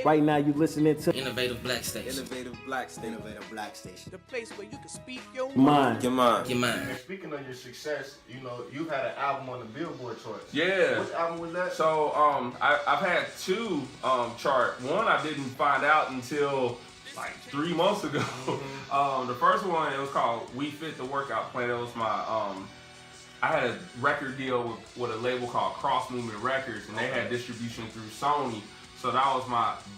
Right now you listening to Innovative Black Station. Innovative Black Station. Innovative Black Station. The place where you can speak your mind. Your mind. And speaking of your success, you know, you had an album on the Billboard charts. Yeah. Which album was that? So I've had two chart. One I didn't find out until like 3 months ago. The first one, it was called We Fit the Workout Plan. It was my I had a record deal with a label called Cross Movement Records, and they had distribution through Sony. So that was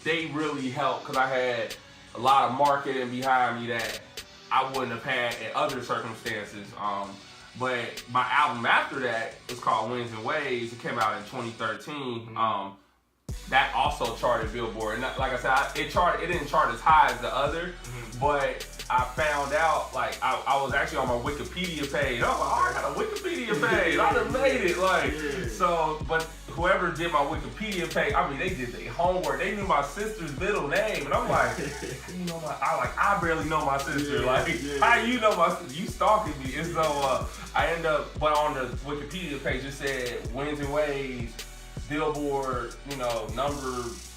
they really helped because I had a lot of marketing behind me that I wouldn't have had in other circumstances. But my album after that is called Winds and Waves. It came out in 2013. That also charted Billboard. And like I said, it didn't chart as high as the other, but I found out, like, I was actually on my Wikipedia page. I was like, oh, I got a Wikipedia page. I done made it. So, but whoever did my Wikipedia page, I mean, they did their homework. They knew my sister's middle name. And I'm like, you know, I barely know my sister. How you know my sister? You stalking me. And so I end up, but on the Wikipedia page, it said Winds and Waves, Billboard, you know,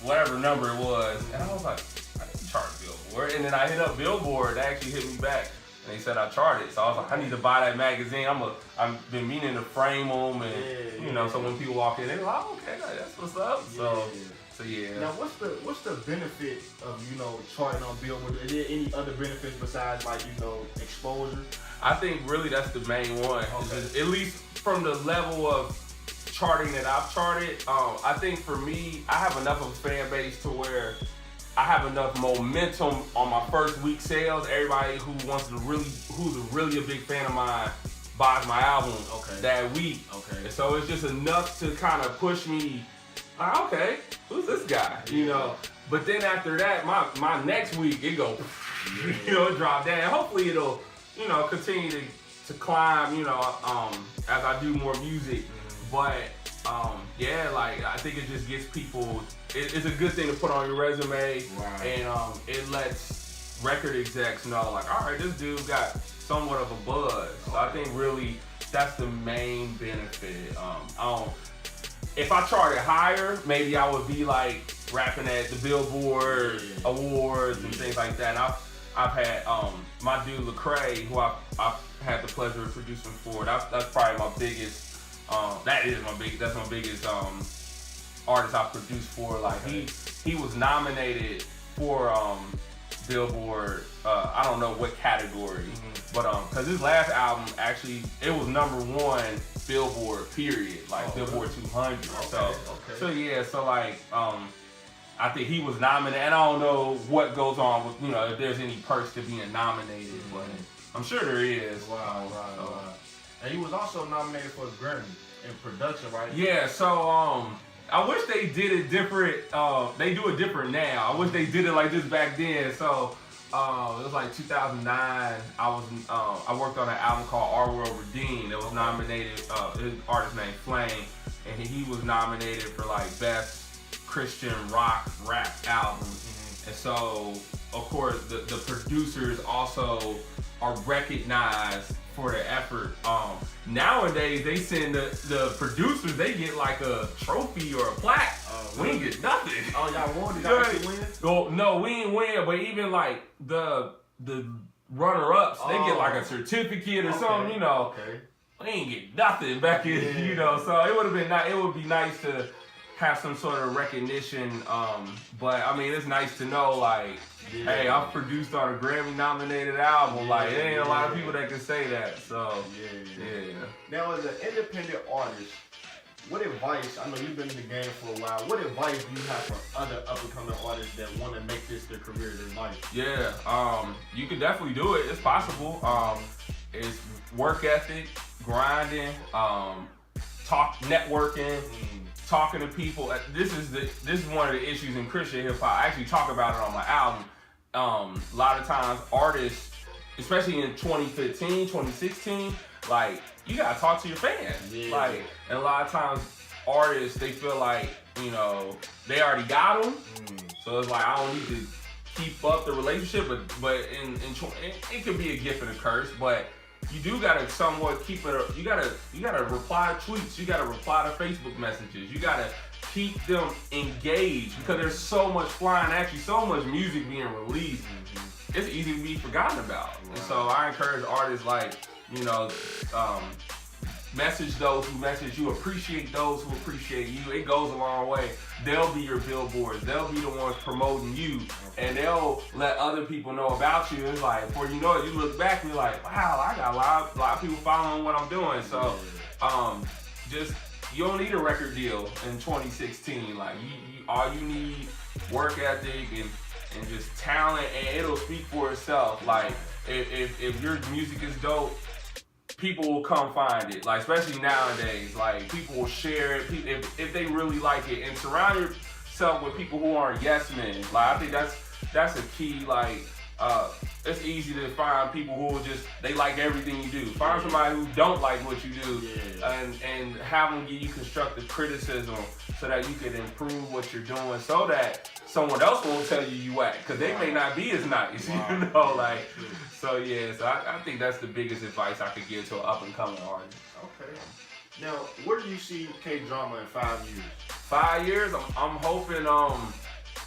whatever number it was. And I was like, I didn't chart Billboard. And then I hit up Billboard. They actually hit me back. And they said I charted. So I was like, I need to buy that magazine. I've been meaning to frame them. And, you know, so when people walk in, they're like, oh, okay, that's what's up. So yeah. Now, what's the benefit of, you know, charting on Billboard? Are there any other benefits besides, like, you know, exposure? I think really that's the main one. Okay. At least from the level of charting that I've charted, I think for me, I have enough of a fan base to where I have enough momentum on my first week sales. Everybody who's really a big fan of mine buys my album that week. And so it's just enough to kind of push me, like, okay, who's this guy? You know. But then after that, my next week it go, you know, it drop down. Hopefully it'll, you know, continue to climb, you know, as I do more music. But yeah, like I think it just gets people. It's a good thing to put on your resume, and it lets record execs know, like, all right, this dude got somewhat of a buzz. So I think really that's the main benefit. If I charted higher, maybe I would be like rapping at the Billboard Awards and things like that. I've had my dude Lecrae, who I've had the pleasure of producing for. That's probably my biggest. That's my biggest artist I've produced for. Like he was nominated for Billboard. I don't know what category, but because his last album actually it was #1 Billboard period, like Billboard 200. So yeah, so like I think he was nominated, and I don't know what goes on with, you know, if there's any perks to being nominated, but I'm sure there is. Wow. And he was also nominated for a Grammy in production, right? Yeah, so I wish they did it different. They do it different now. I wish they did it like this back then. So it was like 2009. I worked on an album called Our World Redeemed. It was nominated. His artist named Flame, and he was nominated for like best Christian rap album. And so of course the producers also are recognized for their effort. Nowadays they send the producers, they get like a trophy or a plaque. We ain't get nothing. Oh, y'all won? Did y'all actually win? Well, no, we ain't win, but even like the runner-ups, they get like a certificate or something, you know. We ain't get nothing back in, you know, so it would be nice to have some sort of recognition, but I mean, it's nice to know, like, hey, I've produced on a Grammy-nominated album. Like, there ain't a lot of people that can say that. So, yeah. Now, as an independent artist, what advice? I know you've been in the game for a while. What advice do you have for other up-and-coming artists that want to make this their career, their life? Yeah, you can definitely do it. It's possible. It's work ethic, grinding, networking. Talking to people. This is one of the issues in Christian hip hop. I actually talk about it on my album. A lot of times artists, especially in 2015, 2016, like, you gotta talk to your fans. Like, and a lot of times artists, they feel like, you know, they already got them. So it's like, I don't need to keep up the relationship, but it could be a gift and a curse, but you do gotta somewhat keep it. You gotta reply to tweets. You gotta reply to Facebook messages. You gotta keep them engaged because there's so much flying at you, so much music being released. It's easy to be forgotten about. And so I encourage artists like, message those who message you, appreciate those who appreciate you. It goes a long way. They'll be your billboards. They'll be the ones promoting you, and they'll let other people know about you. It's like, before you know it, you look back and you're like, wow, I got a lot of people following what I'm doing. So, you don't need a record deal in 2016. Like, all you need, work ethic and just talent, and it'll speak for itself. Like, if your music is dope, people will come find it. Like, especially nowadays, like, people will share it if they really like it, and surround yourself with people who aren't yes men. Like, I think that's a key. Like, it's easy to find people who they like everything you do. Find somebody who don't like what you do, and have them give you constructive criticism so that you can improve what you're doing, so that someone else won't tell you whack, because they may not be as nice, like. So I think that's the biggest advice I could give to an up and coming artist. Okay. Now, where do you see K-Drama in 5 years? 5 years, I'm hoping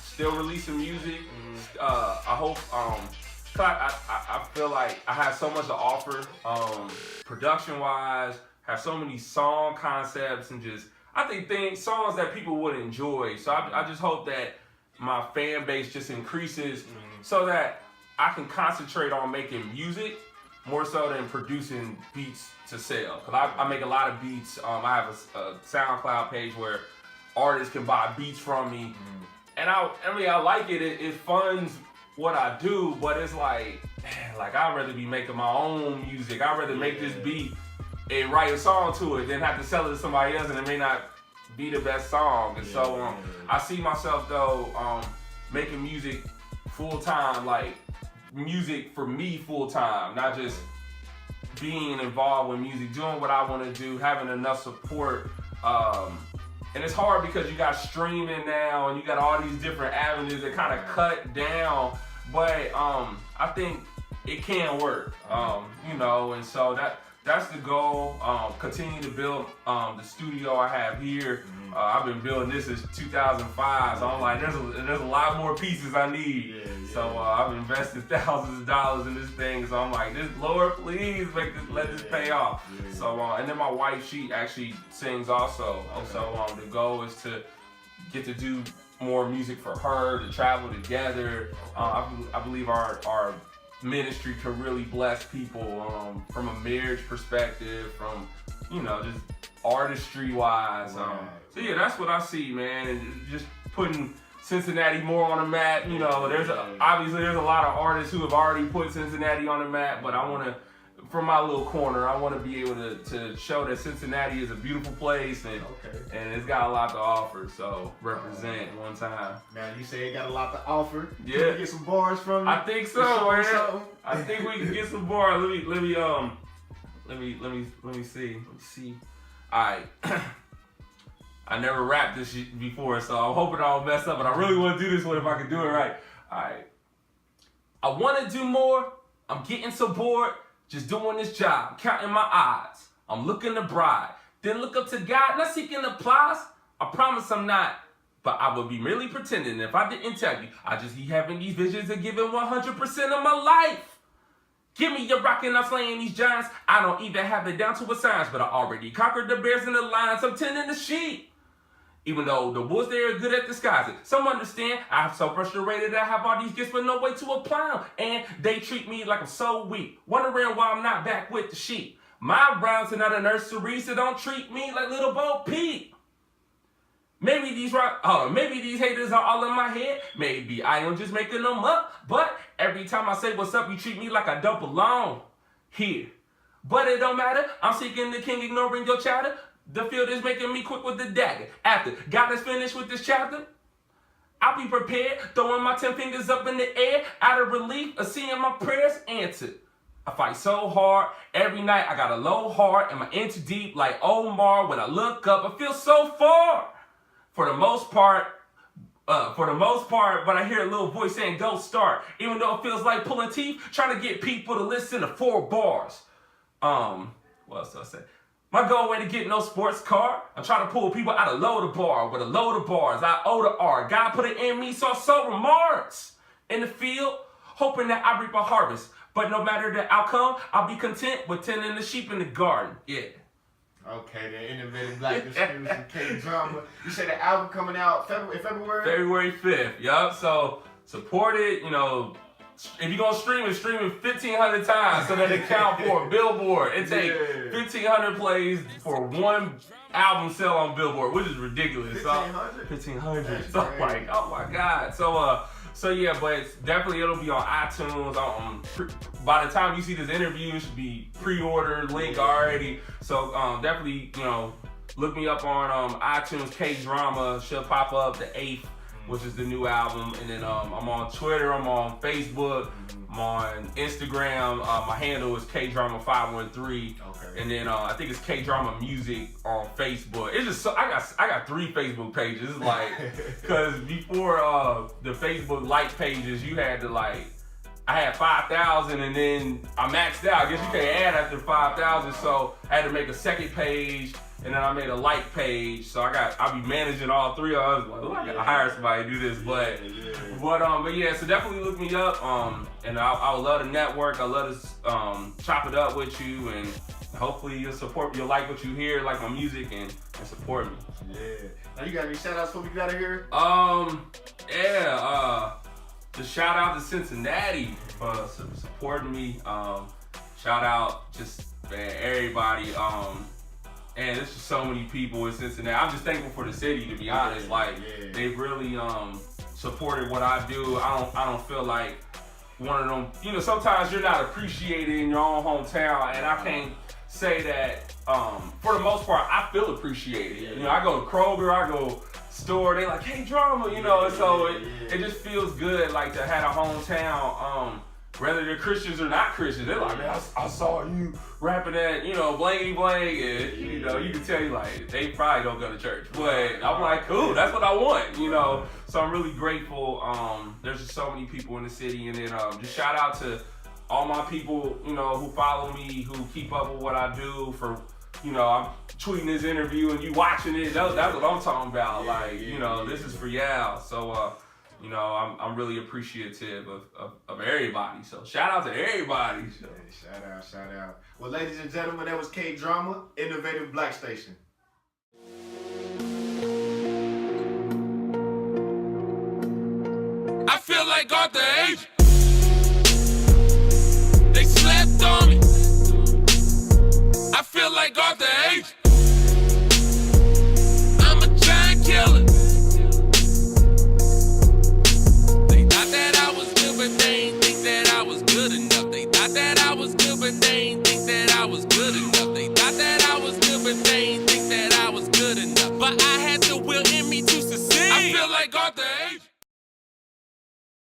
still releasing music. I hope I feel like I have so much to offer, production wise, have so many song concepts, and I think songs that people would enjoy. So I just hope that my fan base just increases, so that I can concentrate on making music more so than producing beats to sell. Cause I make a lot of beats. I have a SoundCloud page where artists can buy beats from me, and I like it. It funds what I do, but it's like, man, like, I'd rather be making my own music. I'd rather make this beat and write a song to it than have to sell it to somebody else, and it may not be the best song. And so I see myself though making music full time, like music for me full time, not just being involved with music, doing what I want to do, having enough support. And it's hard because you got streaming now, and you got all these different avenues that kind of cut down, but I think it can work, and so that's the goal. Continue to build the studio I have here. I've been building this since 2005, so I'm like, there's a lot more pieces I need. So I've invested thousands of dollars in this thing. So I'm like, Lord, please let this pay off. So and then my wife, she actually sings also. So the goal is to get to do more music for her, to travel together. I believe our ministry can really bless people from a marriage perspective, from just artistry wise. So that's what I see, man, and just putting Cincinnati more on the map. Obviously there's a lot of artists who have already put Cincinnati on the map, but I want to, from my little corner, I want to be able to show that Cincinnati is a beautiful place, and it's got a lot to offer. So represent one time. Now you say it got a lot to offer. Yeah. Can we get some bars from you? I think so, man. I think we can get some bars. Let me see. All right. I never rapped this shit before, so I'm hoping I don't mess up, but I really want to do this one if I can do it right. All right. I want to do more. I'm getting so bored just doing this job, counting my odds. I'm looking to bride, then look up to God, not seeking applause. I promise I'm not, but I would be merely pretending if I didn't tell you. I just keep having these visions and giving 100% of my life. Give me your rock and I'm slaying these giants. I don't even have it down to a science, but I already conquered the bears and the lions. I'm tending the sheep. Even though the wolves, they are good at disguising. Some understand I'm so frustrated I have all these gifts but no way to apply them. And they treat me like I'm so weak, wondering why I'm not back with the sheep. My rhymes are not a nursery, so don't treat me like little Bo Peep. Maybe these haters are all in my head. Maybe I am just making them up. But every time I say what's up, you treat me like I don't belong here. But it don't matter. I'm seeking the king, ignoring your chatter. The field is making me quick with the dagger. After God is finished with this chapter, I'll be prepared, throwing my 10 fingers up in the air, out of relief of seeing my prayers answered. I fight so hard every night. I got a low heart and my inch deep like Omar. When I look up, I feel so far. For the most part, but I hear a little voice saying, go start. Even though it feels like pulling teeth, trying to get people to listen to 4 bars. What else do I say? My goal ain't to get no sports car. I'm trying to pull people out of load of bar with a load of bars. I owe the art. God put it in me, so I sow remarks. In the field, hoping that I reap a harvest. But no matter the outcome, I'll be content with tending the sheep in the garden. Yeah. Okay, the innovative black distribution, K-Drama. You said the album coming out February? February 5th, yup. So support it, you know. If you're going to stream it 1,500 times so that it count for Billboard. It takes 1,500 plays for one album sell on Billboard, which is ridiculous. 1,500? 1,500. So I'm like, oh my God. So yeah, but definitely it'll be on iTunes. By the time you see this interview, it should be pre-ordered, link already. So definitely, you know, look me up on iTunes, K-Drama. She'll pop up the 8th. Which is the new album, and then I'm on Twitter, I'm on Facebook, I'm on Instagram. My handle is KDrama513, and then I think it's KDrama Music on Facebook. It's just I got 3 Facebook pages, like, cause before the Facebook like pages, you had to like. I had 5,000 and then I maxed out. I guess you can't add after 5,000, so I had to make a second page. And then I made a like page, so I'll be managing all 3 of them. I was like, oh, I gotta hire somebody to do this, but yeah, so definitely look me up, and I would love to network. I love to chop it up with you, and hopefully you'll like what you hear, like my music, and support me. Yeah. Now you got any shout outs for me out of here? The shout out to Cincinnati for supporting me. Shout out just everybody. And there's just so many people in Cincinnati. I'm just thankful for the city, to be honest. They've really supported what I do. I don't feel like one of them. You know, sometimes you're not appreciated in your own hometown, and I can't say that. For the most part, I feel appreciated. You know, I go to Kroger, I go store. They like, hey, Drama, you know. So it just feels good, like to have a hometown. Whether they're Christians or not Christians, they're like, man, I saw you rapping that, you know, blangy blang, and you know, you can tell you like they probably don't go to church, but I'm like, cool, that's what I want, you know. So I'm really grateful. There's just so many people in the city, and then just shout out to all my people, you know, who follow me, who keep up with what I do. For, you know, I'm tweeting this interview and you watching it. That's what I'm talking about. You know, this is for y'all. So. You know, I'm really appreciative of everybody. So shout out to everybody. Hey, shout out. Well, ladies and gentlemen, that was K-Drama, Innovative Black Station. I feel like Arthur Age. They slept on me. I feel like Arthur Age. I'm a giant killer. They ain't think that I was good enough. They thought that I was good, but they ain't think that I was good enough. They thought that I was good, but they ain't think that I was good enough. But I had the will in me to succeed. I feel like Arthur Age.